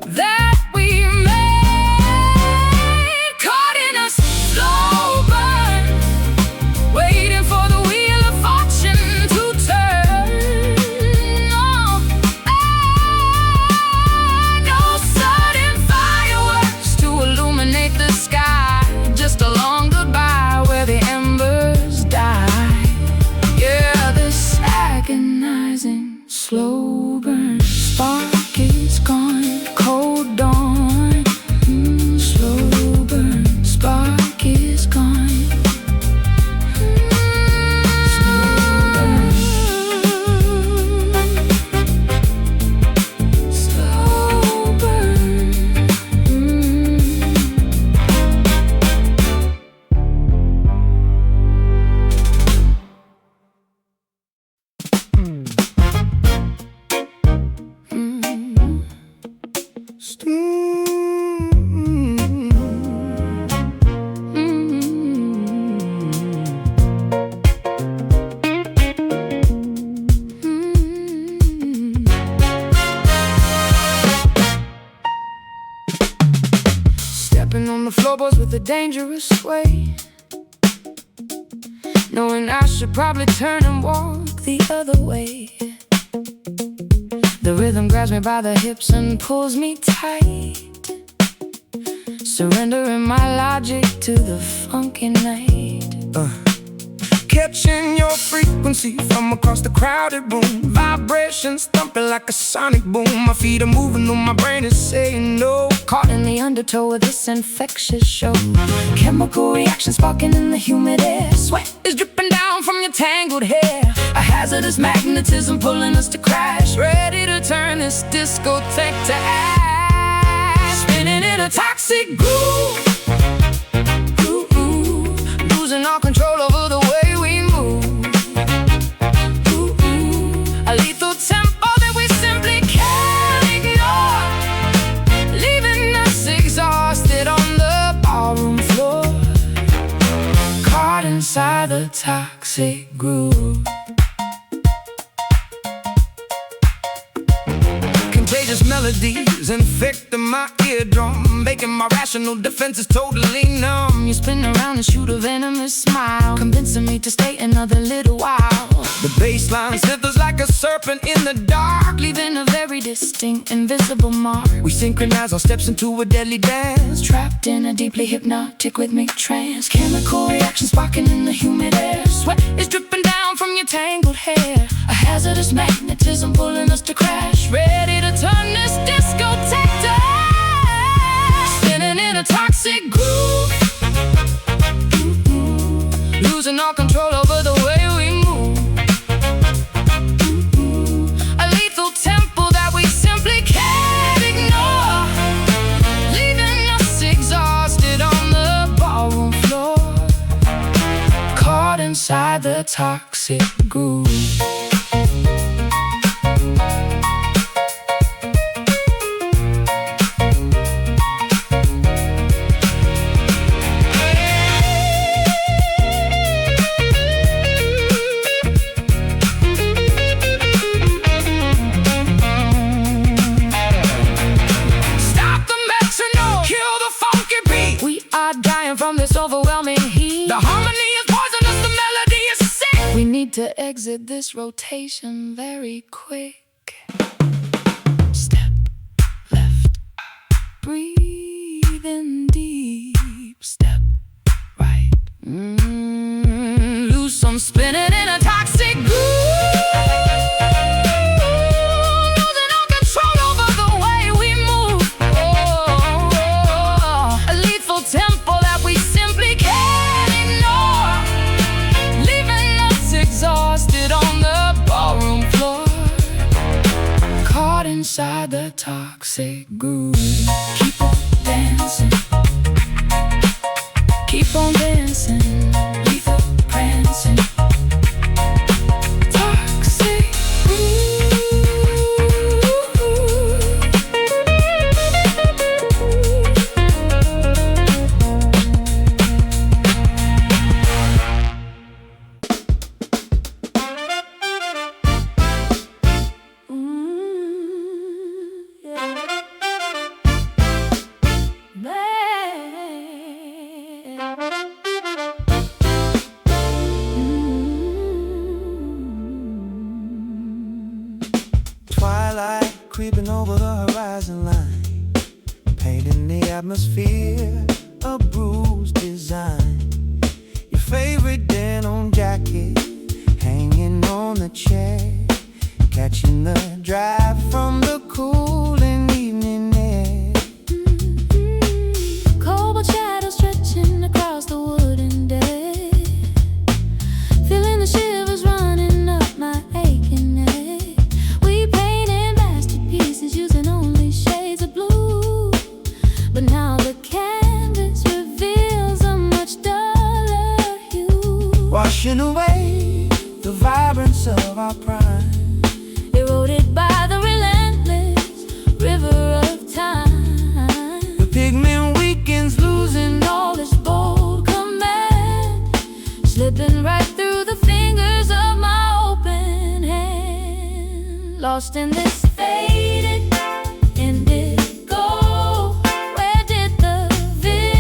that we made. Caught in a slow burn, waiting for the wheel of fortune to turn. No sudden fireworks to illuminate the sky, just a long goodbye where the embers die. Yeah, this agonizing slow burn. Stepping on the floorboards with a dangerous sway, knowing I should probably turn and walk the other way. The rhythm grabs me by the hips and pulls me tight, surrendering my logic to the funky night. Catching your frequency from across the crowded room, vibrations thumping like a sonic boom. My feet are moving though my brain is saying no. Caught in the undertow of this infectious show, chemical reaction sparking in the humid air. Sweat is dripping down from your tangled hair, a hazardous magnetism pulling us to crash. Ready to turn this discotheque to ash, spinning in a toxic groove, losing all control over the way we move. A lethal tempo that we simply can't ignore, leaving us exhausted on the ballroom floor, caught inside the toxic groove. Contagious melodies infecting my eardrum, making my rational defenses totally numb. You spin around and shoot a venomous smile, convincing me to stay another little while. The bass line slithers like a serpent in the dark, leaving a very distinct, invisible mark. We synchronize our steps into a deadly dance, trapped in a deeply hypnotic rhythmic trance. Chemical reaction sparking in the humid air. Sweat is dripping down from your tangled hair, a hazardous magnetism pulling us to crash. Ready to turn this discotheque to ash, spinning in a toxic groove, losing all control over the way we move. A lethal tempo that we simply can't ignore, leaving us exhausted on the ballroom floor, caught inside the toxic groove. From this overwhelming heat, the harmony is poisonous, the melody is sick. We need to exit this rotation very quick. Step left, breathe in deep. Step right, lose some spinning in a toxic groove, losing all control over the way we move. A lethal tempo we simply can't ignore, leaving us exhausted on the ballroom floor, caught inside the toxic groove. Keep on dancing, keep on dancing, lethal prancing, toxic creeping over the horizon line, painting the atmosphere, a bruised design. Your favorite denim jacket hanging on the chair, catching the drive from the cooling evening air. Cobalt shadows stretching across the wooden deck, feeling the shivers running up my aching neck. We painted masterpieces using only shades of blue, but now the canvas reveals a much duller hue, washing away the vibrance of our prime, eroded by the relentless river of time. The pigment weakens, losing All this bold command, slipping right through the fingers of my open hand. Lost in this faded indigo, where did the vision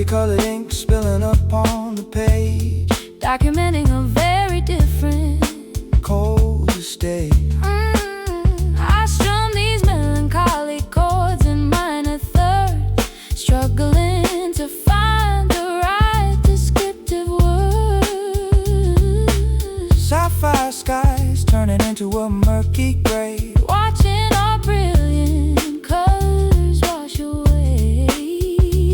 colored ink spilling up on the page, documenting a very different cold state. I strum these melancholy chords in minor third, struggling to find the right descriptive words. Sapphire skies turning into a murky gray, watching our brilliant colors wash away.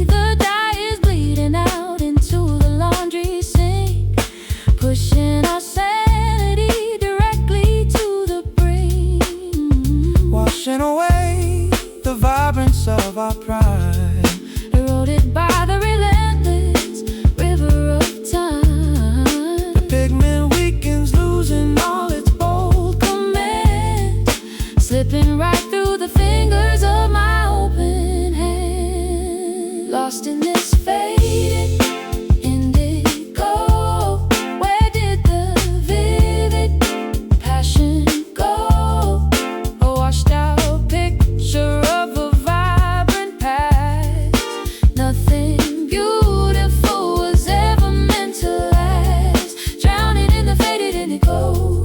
The dye is bleeding out into the laundry sink, pushing our sanity directly to the brink, washing away the vibrance of our pride, eroded by the relentless river of time. the pigment weakens, losing all its bold Command, slipping right through the fingers of my open hand, lost in this faded indigo. Where did the vivid passion go? A washed out picture of a vibrant past. Nothing beautiful was ever meant to last, drowning in the faded indigo.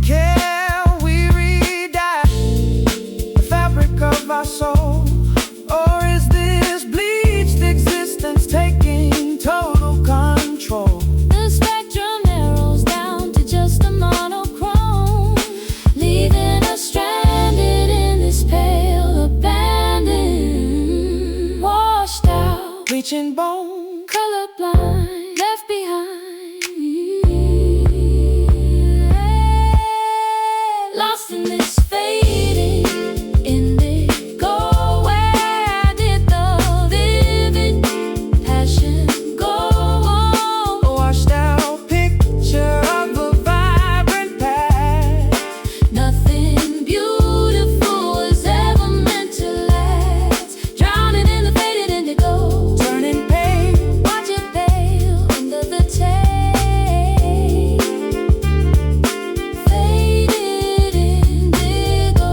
Can we re-dye the fabric of our soul? Or is this bleached existence taking total control? The spectrum narrows down to just a monochrome, leaving us stranded in this pale abandon, washed out, Bleaching bone, colorblind, left behind, lost in this fading indigo. Where did the vivid passion go? a washed out picture of a vibrant past. Nothing beautiful was ever meant to last, drowning in the faded indigo, Turning pale, watch it pale under the tape. Faded indigo.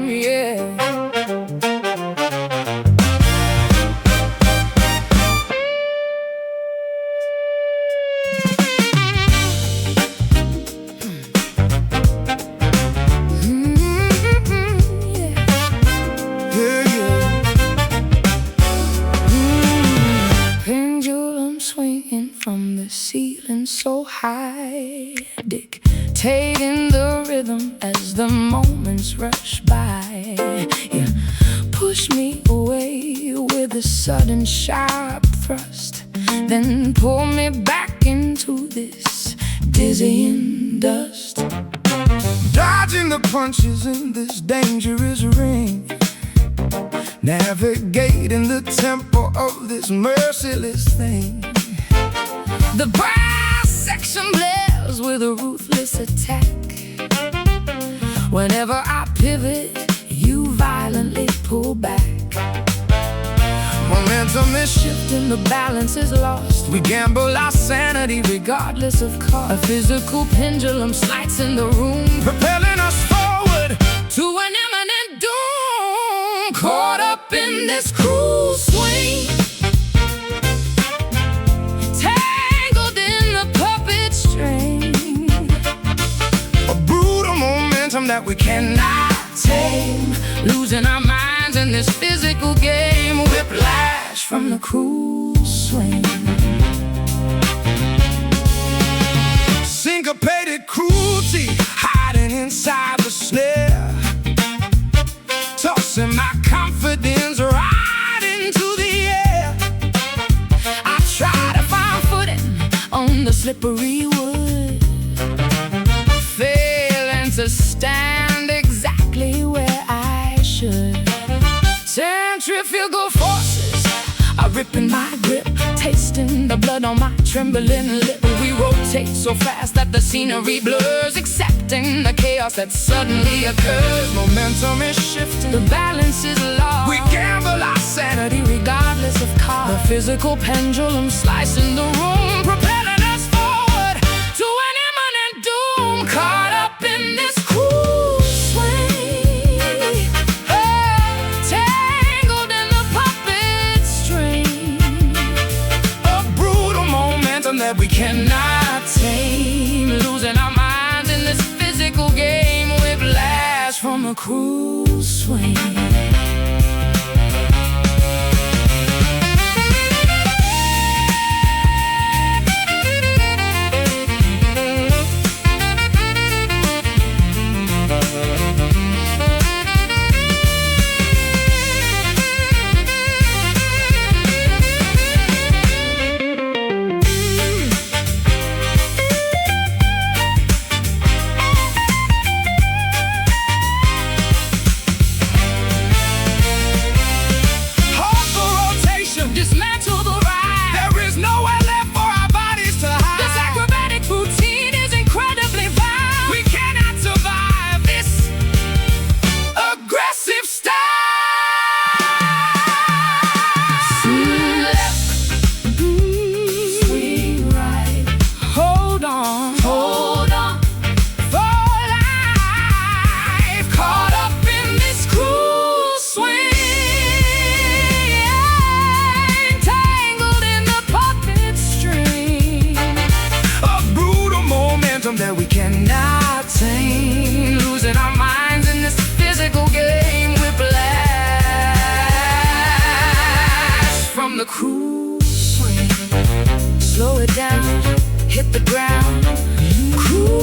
Yeah. Pendulum swinging from the ceiling so high, dictating the rhythm as the moments rush by. You push me away with a sudden sharp thrust, then pull me back into this dizzying dust. Dodging the punches in this dangerous ring, navigating the tempo of this merciless thing. The brass section blares with a ruthless attack. Whenever I pivot, you violently pull back. Momentum is shifting, the balance is lost. We gamble our sanity regardless of cost. A physical pendulum slides in the room, propelling us forward to an imminent doom. Caught up in this cruel swing, tangled in the puppet string. A brutal momentum that we cannot tame, losing our minds in this physical game. Whiplash from the cruel swing. Syncopated cruelty hiding inside the snare, tossing my confidence right into the air. I try to find footing on the slippery wood, failing to stand exactly where I should. Centrifugal forces are ripping my grip, tasting the blood on my trembling lip. We rotate so fast that the scenery blurs, accepting the chaos that suddenly occurs. Momentum is shifting, the balance is lost. We gamble our sanity regardless of cost. The physical pendulum slicing the room, propelling us forward to an imminent doom. Caught up in this cruel swing, tangled in the puppet string. A brutal momentum that we cannot tame, losing our minds in this physical game. Whiplash from a cruel swing. Dismantle the ride. There is nowhere left for our bodies to hide. This acrobatic routine is incredibly vile. We cannot survive this aggressive style. Swing left, swing right. Hold on, hold on for life. Caught up in this cruel swing. That we cannot tame, losing our minds in this physical game. Whiplash from the cruel swing. Slow it down, hit the ground. Cruel